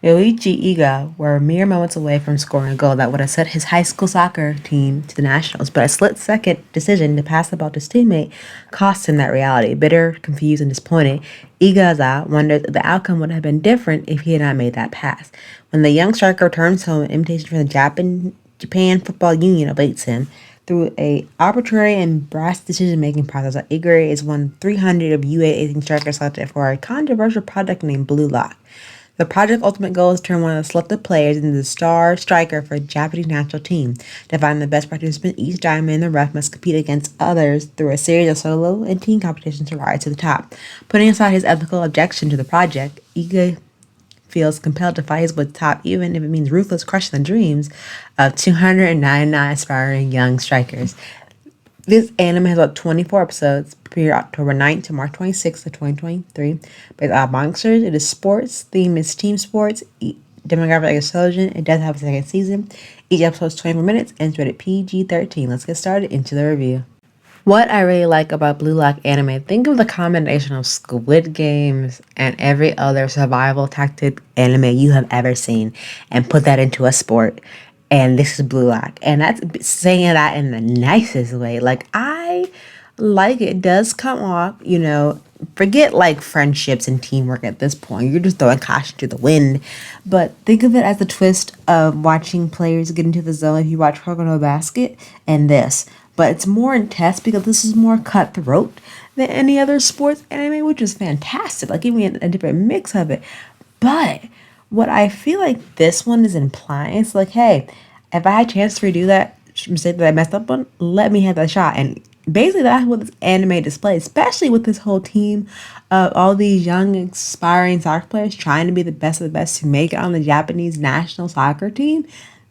Yoichi Iga were mere moments away from scoring a goal that would have sent his high school soccer team to the Nationals, but a split-second decision to pass the ball to his teammate cost him that reality. Bitter, confused, and disappointed, Igaza wondered if the outcome would have been different if he had not made that pass. When the young striker returns home, an invitation from the Japan Football Union awaits him. Through a arbitrary and brash decision-making process, Iga is one 300 of UA18 strikers selected for a controversial project named Blue Lock. The project's ultimate goal is to turn one of the selected players into the star striker for the Japanese national team. To find the best participant, each diamond in the rough must compete against others through a series of solo and team competitions to rise to the top. Putting aside his ethical objection to the project, Iga feels compelled to fight his way to the top, even if it means ruthless crushing the dreams of 299 aspiring young strikers. This anime has about 24 episodes, premiered October 9th to March 26th of 2023. Based on Monsters, it is sports. Theme is team sports. Demographic is television. It does have a second season. Each episode is 24 minutes and it's rated PG-13. Let's get started into the review. What I really like about Blue Lock anime, think of the combination of Squid Games and every other survival tactic anime you have ever seen and put that into a sport. And this is Blue Lock. And that's saying that in the nicest way. Like, I like it. It does come off, forget like friendships and teamwork at this point. You're just throwing caution to the wind. But think of it as the twist of watching players get into the zone if you watch Kuroko no Basket and this. But it's more intense because this is more cutthroat than any other sports anime, which is fantastic. Like, give me a different mix of it. But what I feel like this one is implying is like, hey, if I had a chance to redo that mistake that I messed up on, let me have that shot. And basically, that's what this anime displays, especially with this whole team of all these young, aspiring soccer players trying to be the best of the best to make it on the Japanese national soccer team.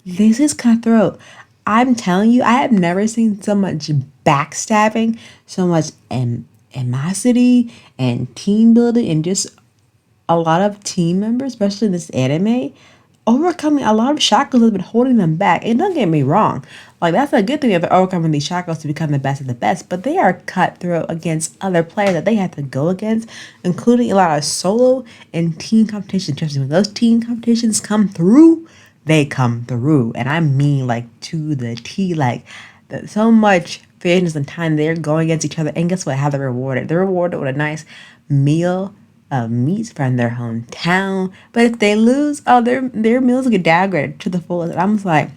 This is cutthroat. I'm telling you, I have never seen so much backstabbing, so much animosity and team building, and just a lot of team members, especially in this anime, overcoming a lot of shackles that have been holding them back. And don't get me wrong, like, that's a good thing that they're overcoming these shackles to become the best of the best, but they are cutthroat against other players that they have to go against, including a lot of solo and team competitions. Trust me, when those team competitions come through, they come through. And I mean, like, to the T, like, so much fierceness and time they're going against each other. And guess what? How they're rewarded? They're rewarded with a nice meal of meats from their hometown. But if they lose, oh, their meals get downgraded to the fullest. And I'm just like,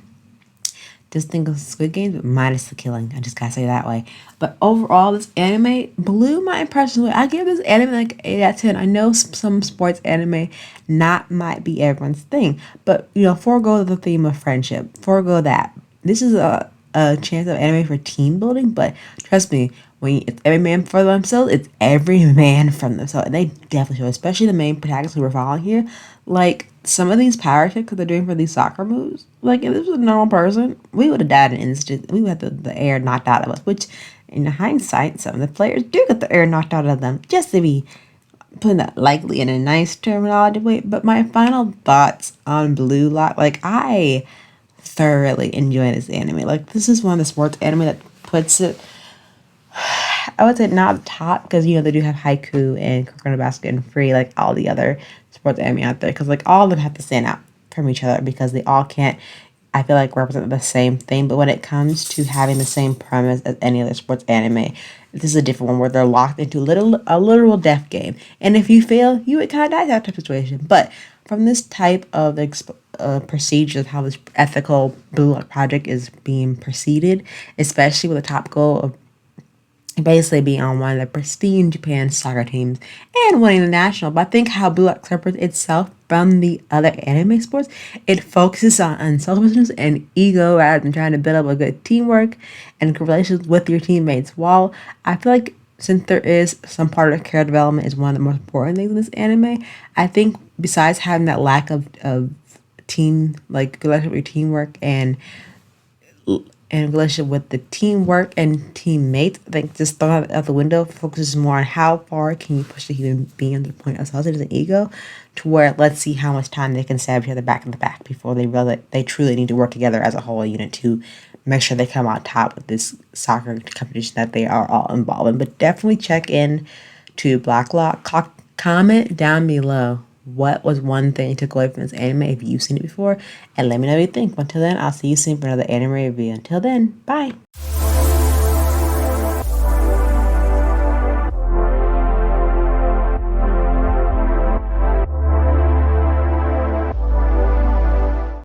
just think of Squid Games, but minus the killing. I just gotta say it that way. But overall, this anime blew my impression away. I give this anime like 8 out of 10. I know some sports anime not might be everyone's thing, but forego the theme of friendship. Forego that. This is a chance of anime for team building, but trust me, when it's every man for themselves, it's every man from themselves. And they definitely show, especially the main protagonists who we're following here. Like, some of these power tricks that they're doing for these soccer moves, like, if this was a normal person, we would have died in an instant. We would have the air knocked out of us, which, in hindsight, some of the players do get the air knocked out of them, just to be putting that likely in a nice terminology way. But my final thoughts on Blue Lock, like, I thoroughly enjoy this anime. Like, this is one of the sports anime that puts it, I would say, not the top, because they do have Haiku and Kuroko no Basket and Free, like all the other sports anime out there, because like all of them have to stand out from each other because they all can't, I feel like, represent the same thing. But when it comes to having the same premise as any other sports anime, this is a different one where they're locked into a literal death game, and if you fail, you would kind of die, that type of situation. But from this type of procedure of how this ethical Blue Lock project is being proceeded, especially with the top goal of basically being on one of the pristine Japan soccer teams and winning the national. But I think how Blue Lock separates itself from the other anime sports, it focuses on unselfishness and ego rather than trying to build up a good teamwork and good relations with your teammates. While I feel like, since there is some part of character development is one of the most important things in this anime, I think besides having that lack of team, like, relationship with your teamwork and relationship with the teamwork and teammates, I think just throwing it out the window focuses more on how far can you push the human being to the point of selfishness and ego, to where let's see how much time they can stab each other back in the back before they realize they truly need to work together as a whole unit to make sure they come out top with this soccer competition that they are all involved in. But definitely check in to Black Lock. Comment down below what was one thing you took away from this anime if you've seen it before, and let me know what you think. Until then, I'll see you soon for another anime review. Until then, bye.